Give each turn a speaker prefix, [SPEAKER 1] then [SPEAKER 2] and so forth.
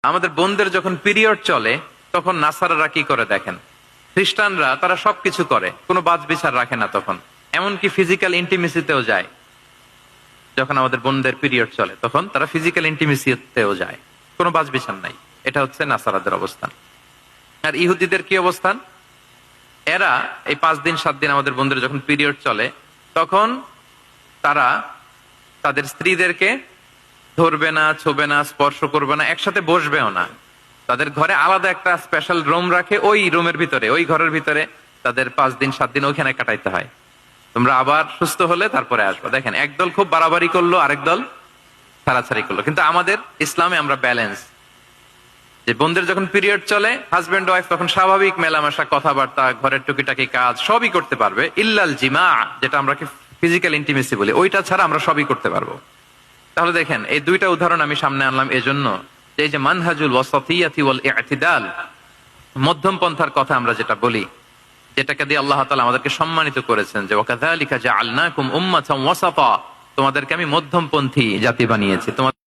[SPEAKER 1] আমাদের বোনদের যখন পিরিয়ড চলে তখন নাসারারা কি করে দেখেন, খ্রিস্টানরা তারা সবকিছু করে, কোনো বাজ বিচার রাখে না, তখন এমনকি ফিজিক্যাল ইন্টিমেসিতেও যায়। যখন আমাদের বোনদের পিরিয়ড চলে তখন তারা ফিজিক্যাল ইন্টিমেসিতেও যায়, কোনো বাজ বিচার নাই। এটা হচ্ছে নাসারাদের অবস্থান। আর ইহুদিদের কি অবস্থান? এরা এই 5 দিন 7 দিন আমাদের বোনদের যখন পিরিয়ড চলে তখন তারা তাদের স্ত্রীদেরকে ধরবে না, ছোবে না, স্পর্শ করবে না, একসাথে বসবেও না। তাদের ঘরে আলাদা একটা স্পেশাল রুম রাখে, ওই রুমের ভিতরে, ওই ঘরের ভিতরে তাদের 5 দিন 7 দিন ওইখানে কাটাইতে হয়। তোমরা আবার সুস্থ হলে তারপরে আসবো। দেখেন, একদল খুব বাড়াবাড়ি করলো, আরেক দল ছাড়াছাড়ি করলো। কিন্তু আমাদের ইসলামে আমরা ব্যালেন্স, যে বোনদের যখন পিরিয়ড চলে হাজবেন্ড ওয়াইফ তখন স্বাভাবিক মেলামেশা, কথাবার্তা, ঘরের টুকিটাকি কাজ সবই করতে পারবে, ইল্লাল জিমা, যেটা আমরা ফিজিক্যাল ইন্টিমেসি বলি, ওইটা ছাড়া আমরা সবই করতে পারবো। তাহলে দেখেন, এই দুইটা উদাহরণ আমি সামনে আনলাম এজন্য যে এই যে মানহাজুল ওয়াসাতিয়াতি ওয়াল ইতিদাল, মধ্যম পন্থার কথা আমরা যেটা বলি, যেটাকে দিয়ে আল্লাহ তাআলা আমাদেরকে সম্মানিত করেছেন, যে ওয়াকাযালিকা জাআলনাকুম উম্মাতান ওয়াসাতা, তোমাদেরকে আমি মধ্যমপন্থী জাতি বানিয়েছি। তোমাদের